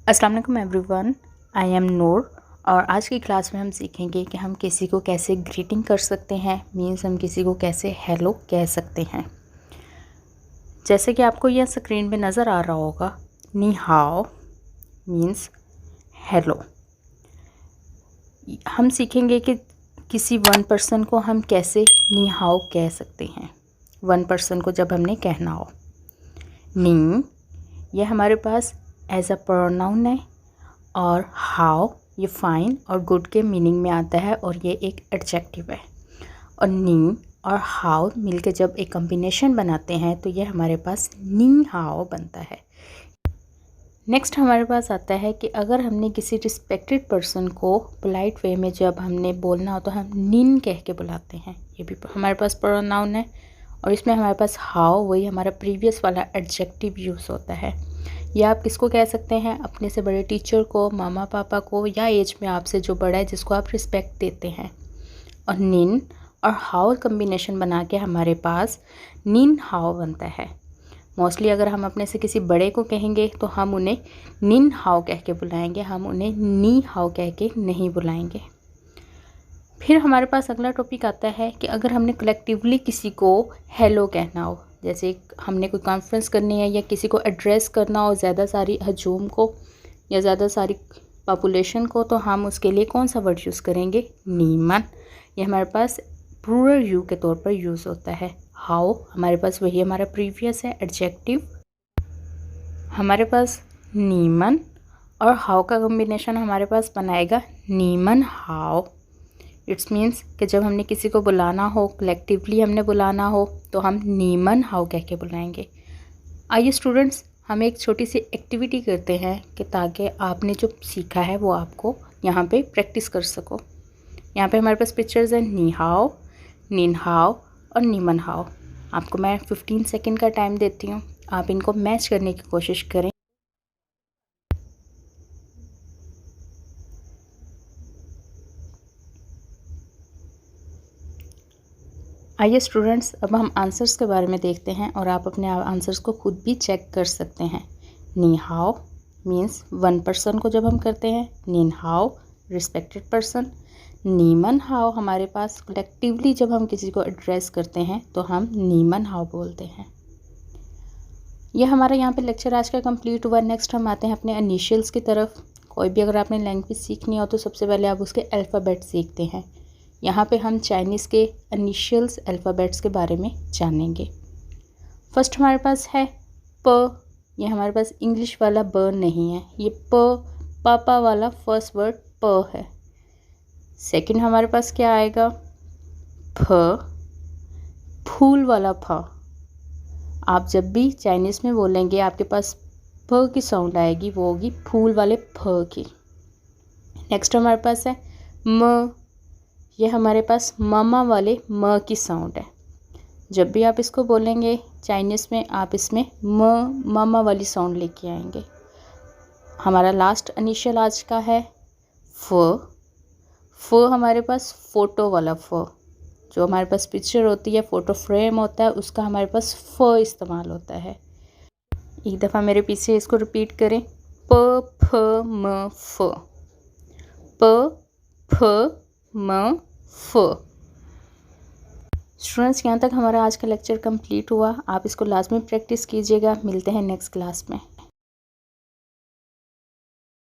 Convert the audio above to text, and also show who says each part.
Speaker 1: अस्सलाम वालेकुम everyone, I am नूर। और आज की क्लास में हम सीखेंगे कि हम किसी को कैसे ग्रीटिंग कर सकते हैं, मीन्स हम किसी को कैसे हेलो कह सकते हैं। जैसे कि आपको यह स्क्रीन पे नज़र आ रहा होगा, नी हाओ मीन्स हेलो। हम सीखेंगे कि किसी वन पर्सन को हम कैसे नी हाओ कह सकते हैं। वन पर्सन को जब हमने कहना हो, नी ये हमारे पास एज अ प्रोनाउन है और हाउ ये फाइन और गुड के मीनिंग में आता है और ये एक एडजेक्टिव है। और नी और हाउ मिलके जब एक कॉम्बिनेशन बनाते हैं तो ये हमारे पास नी हाओ बनता है। नेक्स्ट हमारे पास आता है कि अगर हमने किसी रिस्पेक्टेड पर्सन को पोलाइट वे में जब हमने बोलना हो तो हम निन कह के बुलाते हैं। ये भी हमारे पास प्रोनाउन है और इसमें हमारे पास हाउ वही हमारा प्रीवियस वाला एडजेक्टिव यूज़ होता है। या आप किसको कह सकते हैं, अपने से बड़े टीचर को, मामा पापा को, या एज में आपसे जो बड़ा है जिसको आप रिस्पेक्ट देते हैं। और निन और हाउ कम्बिनेशन बना के हमारे पास निन हाउ बनता है। मोस्टली अगर हम अपने से किसी बड़े को कहेंगे तो हम उन्हें निन हाउ कह के बुलाएंगे, हम उन्हें नी हाउ कह के नहीं बुलाएंगे। फिर हमारे पास अगला टॉपिक आता है कि अगर हमने कलेक्टिवली किसी को हेलो कहना हो, जैसे हमने कोई कॉन्फ्रेंस करनी है या किसी को एड्रेस करना हो, ज़्यादा सारी हजूम को या ज़्यादा सारी पॉपुलेशन को, तो हम उसके लिए कौन सा वर्ड यूज़ करेंगे, नीमन। ये हमारे पास प्लूरल यू के तौर पर यूज़ होता है। हाउ हमारे पास वही हमारा प्रीवियस है एडजेक्टिव। हमारे पास नीमन और हाउ का कॉम्बिनेशन हमारे पास बनाएगा नीमन हाउ। इट्स मीन्स कि जब हमने किसी को बुलाना हो, कलेक्टिवली हमने बुलाना हो, तो हम नीमन हाउ कह के बुलाएंगे। आइए स्टूडेंट्स, हम एक छोटी सी एक्टिविटी करते हैं कि ताकि आपने जो सीखा है वो आपको यहाँ पे प्रैक्टिस कर सको। यहाँ पे हमारे पास पिक्चर्स हैं नी हाओ, निन हाओ और नीमन हाओ। आपको मैं 15 सेकेंड का टाइम देती हूँ, आप इनको मैच करने की कोशिश करें। आइए स्टूडेंट्स, अब हम आंसर्स के बारे में देखते हैं और आप अपने आंसर्स को खुद भी चेक कर सकते हैं। नी हाओ मीन्स वन पर्सन को जब हम करते हैं, निन हाओ रिस्पेक्टेड पर्सन, नीमन हाओ हमारे पास कलेक्टिवली जब हम किसी को एड्रेस करते हैं तो हम नीमन हाओ बोलते हैं। यह हमारा यहाँ पे लेक्चर आज का कंप्लीट हुआ। नेक्स्ट हम आते हैं अपने इनिशियल्स की तरफ। कोई भी अगर आपने लैंग्वेज सीखनी हो तो सबसे पहले आप उसके अल्फ़ाबेट सीखते हैं। यहाँ पे हम चाइनीज़ के इनिशियल्स अल्फ़ाबेट्स के बारे में जानेंगे। फर्स्ट हमारे पास है प। ये हमारे पास इंग्लिश वाला ब नहीं है, ये प पापा वाला फर्स्ट वर्ड प है। सेकंड हमारे पास क्या आएगा, फ, फूल वाला फ। आप जब भी चाइनीज़ में बोलेंगे आपके पास फ की साउंड आएगी, वो होगी फूल वाले फ की। नेक्स्ट हमारे पास है म। ये हमारे पास मामा वाले म की साउंड है। जब भी आप इसको बोलेंगे चाइनीज़ में, आप इसमें म मामा वाली साउंड लेके आएंगे। हमारा लास्ट इनिशियल आज का है फ। फ हमारे पास फ़ोटो वाला फ, जो हमारे पास पिक्चर होती है, फ़ोटो फ्रेम होता है, उसका हमारे पास फ इस्तेमाल होता है। एक दफ़ा मेरे पीछे इसको रिपीट करें, प फ म फ, प फ म फ। स्टूडेंट्स, यहाँ तक हमारा आज का लेक्चर कंप्लीट हुआ। आप इसको लाजमी प्रैक्टिस कीजिएगा। मिलते हैं नेक्स्ट क्लास में।